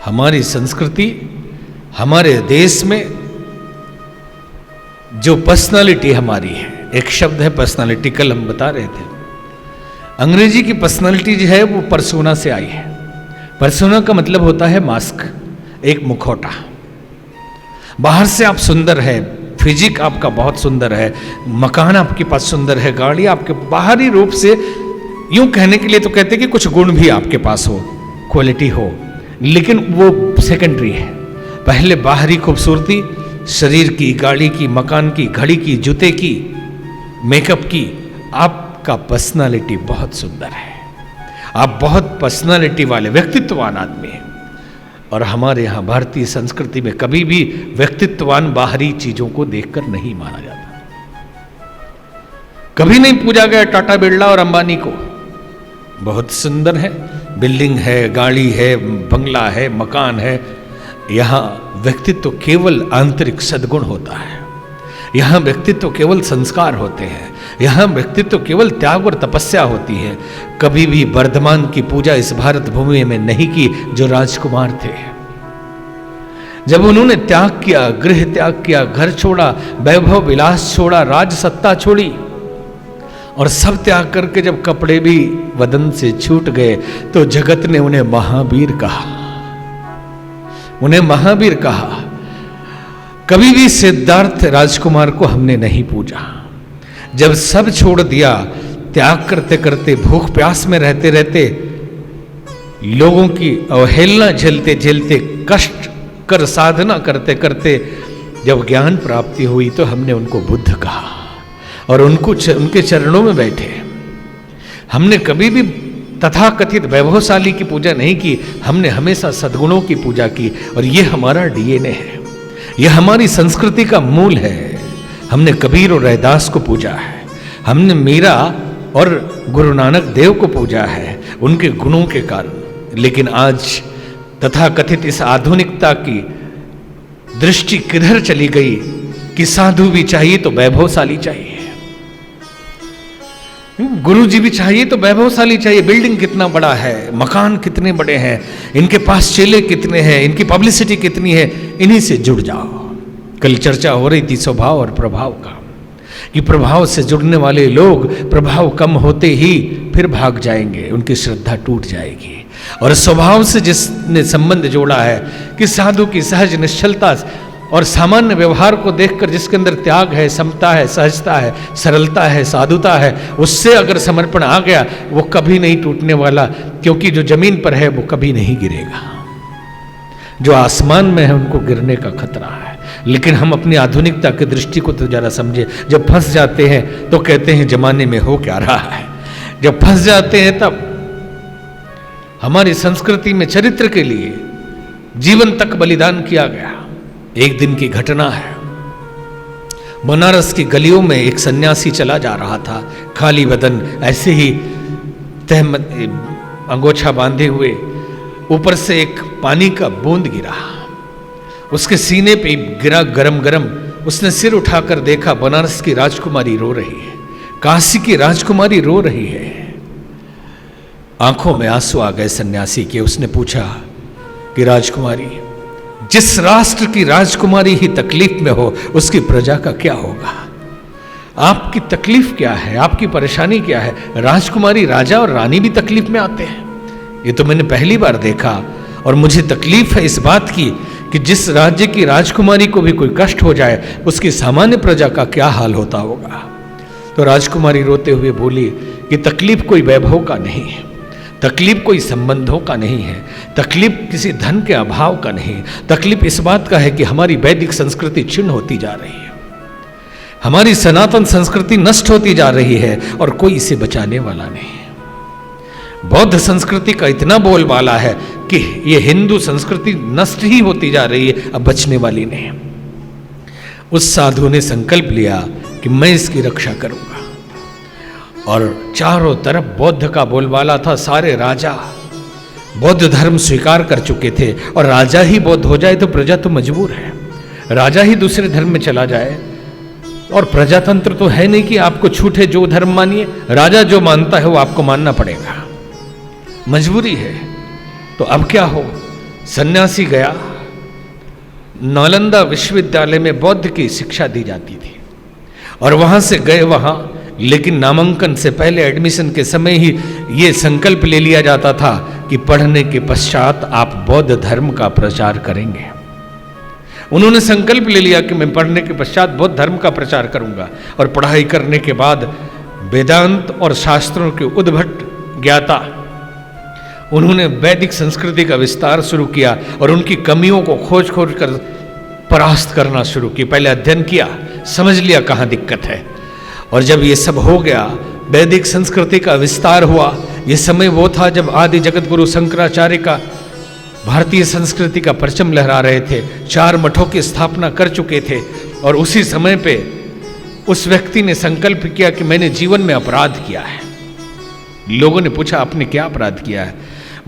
हमारी संस्कृति, हमारे देश में जो पर्सनालिटी हमारी है, एक शब्द है पर्सनालिटी, कल हम बता रहे थे, अंग्रेजी की पर्सनालिटी जो है वो पर्सोना से आई है। पर्सोना का मतलब होता है मास्क, एक मुखौटा। बाहर से आप सुंदर है, फिजिक आपका बहुत सुंदर है, मकान आपके पास सुंदर है, गाड़ी आपके, बाहरी रूप से यूं कहने के लिए तो कहते हैं कि कुछ गुण भी आपके पास हो, क्वालिटी हो, लेकिन वो सेकेंडरी है। पहले बाहरी खूबसूरती, शरीर की, गाड़ी की, मकान की, घड़ी की, जूते की, मेकअप की, आपका पर्सनालिटी बहुत सुंदर है, आप बहुत पर्सनालिटी वाले व्यक्तित्ववान आदमी हैं। और हमारे यहाँ भारतीय संस्कृति में कभी भी व्यक्तित्ववान बाहरी चीजों को देखकर नहीं माना जाता। कभी नहीं पूजा गया टाटा बिरला और अंबानी को। बहुत सुंदर है, बिल्डिंग है, गाड़ी है, बंगला है, मकान है। यहाँ व्यक्तित्व केवल आंतरिक सद्गुण होता है, यहाँ व्यक्तित्व केवल संस्कार होते हैं, यहाँ व्यक्तित्व केवल त्याग और तपस्या होती है। कभी भी वर्धमान की पूजा इस भारत भूमि में नहीं की जो राजकुमार थे। जब उन्होंने त्याग किया, गृह त्याग किया, घर छोड़ा, वैभव विलास छोड़ा, राज सत्ता छोड़ी और सब त्याग करके जब कपड़े भी बदन से छूट गए तो जगत ने उन्हें महावीर कहा, उन्हें महावीर कहा। कभी भी सिद्धार्थ राजकुमार को हमने नहीं पूजा। जब सब छोड़ दिया, त्याग करते करते, भूख प्यास में रहते रहते, लोगों की अवहेलना झेलते झेलते, कष्ट कर साधना करते करते जब ज्ञान प्राप्ति हुई तो हमने उनको बुद्ध कहा और उनके चरणों में बैठे। हमने कभी भी तथाकथित वैभवशाली की पूजा नहीं की, हमने हमेशा सद्गुणों की पूजा की। और ये हमारा डीएनए है, यह हमारी संस्कृति का मूल है। हमने कबीर और रैदास को पूजा है, हमने मीरा और गुरु नानक देव को पूजा है उनके गुणों के कारण। लेकिन आज तथाकथित इस आधुनिकता की दृष्टि किधर चली गई कि साधु भी चाहिए तो वैभवशाली चाहिए, गुरु जी भी चाहिए तो वैभवशाली चाहिए। बिल्डिंग कितना बड़ा है, मकान कितने बड़े हैं, इनके पास चेले कितने हैं, इनकी पब्लिसिटी कितनी है, इन्हीं से जुड़ जाओ। कल चर्चा हो रही थी स्वभाव और प्रभाव का, कि प्रभाव से जुड़ने वाले लोग प्रभाव कम होते ही फिर भाग जाएंगे, उनकी श्रद्धा टूट जाएगी। और स्वभाव से जिसने संबंध जोड़ा है कि साधु की सहज निश्चलता और सामान्य व्यवहार को देखकर जिसके अंदर त्याग है, समता है, सहजता है, सरलता है, साधुता है, उससे अगर समर्पण आ गया वो कभी नहीं टूटने वाला, क्योंकि जो जमीन पर है वो कभी नहीं गिरेगा। जो आसमान में है उनको गिरने का खतरा है। लेकिन हम अपनी आधुनिकता की दृष्टि को तो जरा समझे। जब फंस जाते हैं तो कहते हैं जमाने में हो क्या रहा है। जब फंस जाते हैं तब हमारी संस्कृति में चरित्र के लिए जीवन तक बलिदान किया गया। एक दिन की घटना है, बनारस की गलियों में एक सन्यासी चला जा रहा था, खाली बदन, ऐसे ही अंगोछा बांधे हुए। ऊपर से एक पानी का बूंद गिरा, उसके सीने पे गिरा गरम गरम। उसने सिर उठाकर देखा, बनारस की राजकुमारी रो रही है, काशी की राजकुमारी रो रही है। आंखों में आंसू आ गए सन्यासी के। उसने पूछा कि राजकुमारी, जिस राष्ट्र की राजकुमारी ही तकलीफ में हो उसकी प्रजा का क्या होगा? आपकी तकलीफ क्या है, आपकी परेशानी क्या है? राजकुमारी, राजा और रानी भी तकलीफ में आते हैं, ये तो मैंने पहली बार देखा। और मुझे तकलीफ है इस बात की कि जिस राज्य की राजकुमारी को भी कोई कष्ट हो जाए उसकी सामान्य प्रजा का क्या हाल होता होगा। तो राजकुमारी रोते हुए बोली कि तकलीफ कोई वैभव का नहीं है, तकलीफ कोई संबंधों का नहीं है, तकलीफ किसी धन के अभाव का नहीं, तकलीफ इस बात का है कि हमारी वैदिक संस्कृति छिन्न होती जा रही है, हमारी सनातन संस्कृति नष्ट होती जा रही है और कोई इसे बचाने वाला नहीं है। बौद्ध संस्कृति का इतना बोलबाला है कि ये हिंदू संस्कृति नष्ट ही होती जा रही है, अब बचने वाली नहीं। उस साधु ने संकल्प लिया कि मैं इसकी रक्षा करूंगा। और चारों तरफ बौद्ध का बोलबाला था, सारे राजा बौद्ध धर्म स्वीकार कर चुके थे। और राजा ही बौद्ध हो जाए तो प्रजा तो मजबूर है, राजा ही दूसरे धर्म में चला जाए। और प्रजातंत्र तो है नहीं कि आपको छूट है जो धर्म मानिए, राजा जो मानता है वो आपको मानना पड़ेगा, मजबूरी है। तो अब क्या हो, सन्यासी गया, नालंदा विश्वविद्यालय में बौद्ध की शिक्षा दी जाती थी और वहां से गए वहां, लेकिन नामांकन से पहले एडमिशन के समय ही ये संकल्प ले लिया जाता था कि पढ़ने के पश्चात आप बौद्ध धर्म का प्रचार करेंगे। उन्होंने संकल्प ले लिया कि मैं पढ़ने के पश्चात बौद्ध धर्म का प्रचार करूंगा और पढ़ाई करने के बाद वेदांत और शास्त्रों के उद्भट ज्ञाता उन्होंने वैदिक संस्कृति का विस्तार शुरू किया और उनकी कमियों को खोज खोज कर परास्त करना शुरू किया। पहले अध्ययन किया, समझ लिया कहाँ दिक्कत है, और जब ये सब हो गया, वैदिक संस्कृति का विस्तार हुआ। ये समय वो था जब आदि जगत गुरु शंकराचार्य का भारतीय संस्कृति का परचम लहरा रहे थे, 4 मठों की स्थापना कर चुके थे, और उसी समय पे उस व्यक्ति ने संकल्प किया कि मैंने जीवन में अपराध किया है। लोगों ने पूछा आपने क्या अपराध किया है?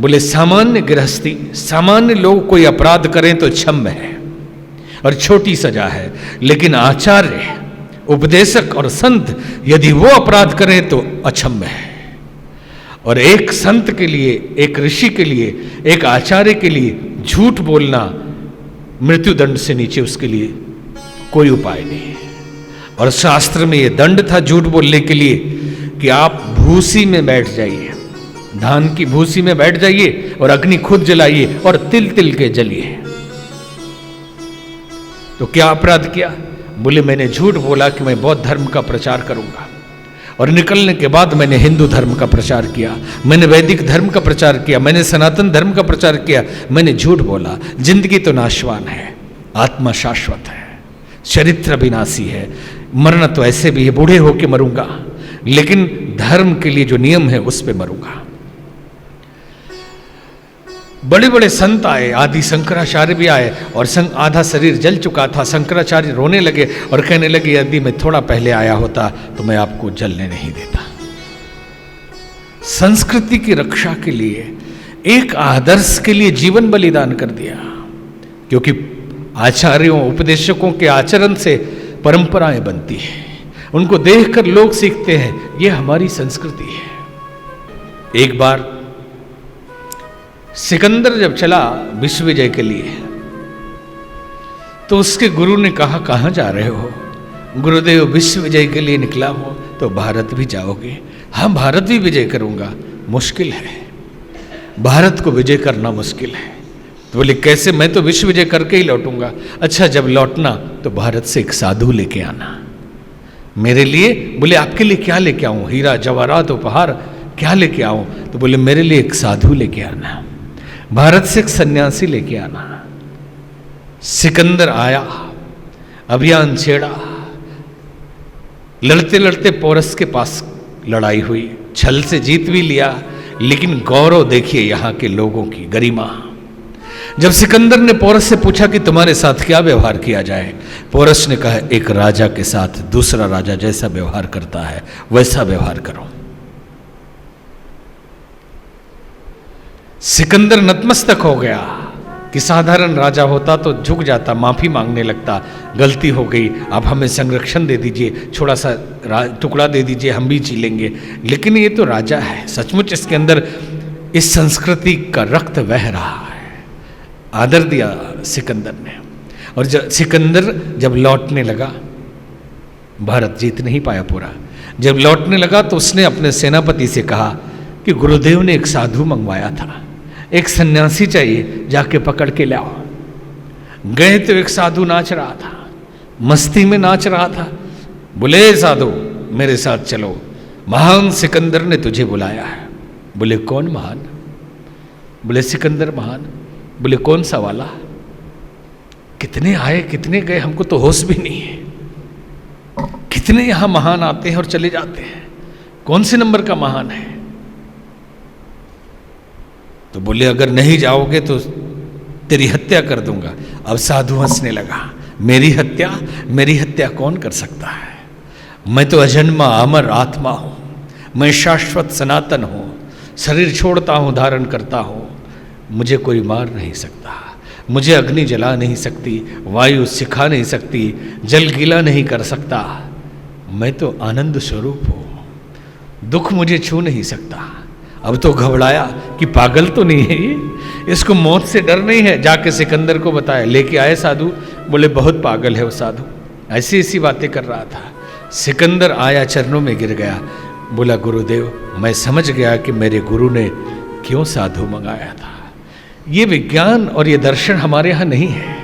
बोले सामान्य गृहस्थी, सामान्य लोग कोई अपराध करें तो क्षम्य है और छोटी सजा है, लेकिन आचार्य, उपदेशक और संत यदि वो अपराध करें तो अक्षम्य है। और एक संत के लिए, एक ऋषि के लिए, एक आचार्य के लिए झूठ बोलना मृत्युदंड से नीचे उसके लिए कोई उपाय नहीं है। और शास्त्र में ये दंड था झूठ बोलने के लिए कि आप भूसी में बैठ जाइए, धान की भूसी में बैठ जाइए और अग्नि खुद जलाइए और तिल तिल के जलिए। तो क्या अपराध किया? बोले मैंने झूठ बोला कि मैं बौद्ध धर्म का प्रचार करूंगा, और निकलने के बाद मैंने हिंदू धर्म का प्रचार किया, मैंने वैदिक धर्म का प्रचार किया, मैंने सनातन धर्म का प्रचार किया। मैंने झूठ बोला। जिंदगी तो नाशवान है, आत्मा शाश्वत है, चरित्र विनाशी है, मरना तो ऐसे भी है, बूढ़े होके मरूंगा, लेकिन धर्म के लिए जो नियम है उस पे मरूंगा। बड़े बड़े संत आए, आदि शंकराचार्य भी आए, और आधा शरीर जल चुका था। शंकराचार्य रोने लगे और कहने लगे यदि मैं थोड़ा पहले आया होता तो मैं आपको जलने नहीं देता। संस्कृति की रक्षा के लिए, एक आदर्श के लिए जीवन बलिदान कर दिया, क्योंकि आचार्यों, उपदेशकों के आचरण से परंपराएं बनती हैं, उनको देखकर लोग सीखते हैं, ये हमारी संस्कृति है। एक बार सिकंदर जब चला विश्व विजय के लिए, तो उसके गुरु ने कहा कहाँ जा रहे हो? गुरुदेव विश्व विजय के लिए निकला हो तो भारत भी जाओगे? हाँ, भारत भी विजय करूंगा। मुश्किल है, भारत को विजय करना मुश्किल है। तो बोले कैसे? मैं तो विश्व विजय करके ही लौटूंगा। अच्छा, जब लौटना तो भारत से एक साधु लेके आना मेरे लिए। बोले आपके लिए क्या लेके आऊं? हीरा जवाहरात उपहार क्या लेके आऊं? तो बोले मेरे लिए एक साधु लेके आना, भारत से एक सन्यासी लेके आना। सिकंदर आया, अभियान छेड़ा, लड़ते लड़ते पोरस के पास लड़ाई हुई, छल से जीत भी लिया, लेकिन गौरव देखिए यहाँ के लोगों की, गरिमा। जब सिकंदर ने पोरस से पूछा कि तुम्हारे साथ क्या व्यवहार किया जाए, पोरस ने कहा एक राजा के साथ दूसरा राजा जैसा व्यवहार करता है वैसा व्यवहार करो। सिकंदर नतमस्तक हो गया कि साधारण राजा होता तो झुक जाता, माफी मांगने लगता, गलती हो गई, आप हमें संरक्षण दे दीजिए, थोड़ा सा टुकड़ा दे दीजिए, हम भी जी लेंगे। लेकिन ये तो राजा है, सचमुच इसके अंदर इस संस्कृति का रक्त बह रहा है। आदर दिया सिकंदर ने। और सिकंदर जब लौटने लगा, भारत जीत नहीं पाया पूरा, जब लौटने लगा तो उसने अपने सेनापति से कहा कि गुरुदेव ने एक साधु मंगवाया था, एक सन्यासी चाहिए, जाके पकड़ के लाओ। गए तो एक साधु नाच रहा था, मस्ती में नाच रहा था। बोले साधु मेरे साथ चलो, महान सिकंदर ने तुझे बुलाया है। बोले कौन महान? बोले सिकंदर महान। बोले कौन सा वाला? कितने आए कितने गए, हमको तो होश भी नहीं है। कितने यहां महान आते हैं और चले जाते हैं, कौन से नंबर का महान है? तो बोले अगर नहीं जाओगे तो तेरी हत्या कर दूंगा। अब साधु हंसने लगा, मेरी हत्या कौन कर सकता है? मैं तो अजन्मा अमर आत्मा हूं, मैं शाश्वत सनातन हूं, शरीर छोड़ता हूं, धारण करता हूं, मुझे कोई मार नहीं सकता, मुझे अग्नि जला नहीं सकती, वायु सिखा नहीं सकती, जल गीला नहीं कर सकता। मैं तो आनंद स्वरूप हूं, दुख मुझे छू नहीं सकता, अब तो घबराया कि पागल तो नहीं है ये, इसको मौत से डर नहीं है। जाके सिकंदर को बताया, लेके आए साधु, बोले बहुत पागल है वो साधु, ऐसी ऐसी बातें कर रहा था। सिकंदर आया, चरणों में गिर गया, बोला गुरुदेव मैं समझ गया कि मेरे गुरु ने क्यों साधु मंगाया था। ये विज्ञान और ये दर्शन हमारे यहाँ नहीं है,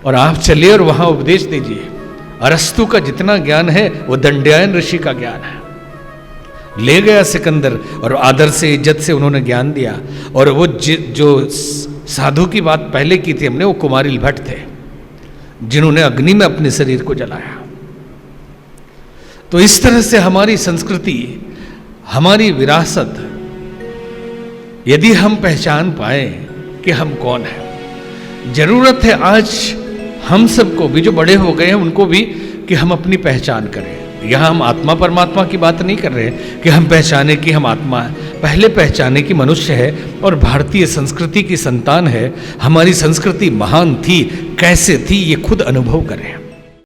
और आप चलिए और वहाँ उपदेश दीजिए। अरस्तु का जितना ज्ञान है वो दंड्यायन ऋषि का ज्ञान है। ले गया सिकंदर और आदर से इज्जत से उन्होंने ज्ञान दिया। और वो जो साधु की बात पहले की थी हमने, वो कुमारिल भट्ट थे जिन्होंने अग्नि में अपने शरीर को जलाया। तो इस तरह से हमारी संस्कृति, हमारी विरासत, यदि हम पहचान पाए कि हम कौन हैं, जरूरत है आज हम सबको भी, जो बड़े हो गए हैं उनको भी, कि हम अपनी पहचान करें। यहाँ हम आत्मा परमात्मा की बात नहीं कर रहे कि हम पहचाने कि हम आत्मा है, पहले पहचाने कि मनुष्य है और भारतीय संस्कृति की संतान है। हमारी संस्कृति महान थी, कैसे थी ये खुद अनुभव करें।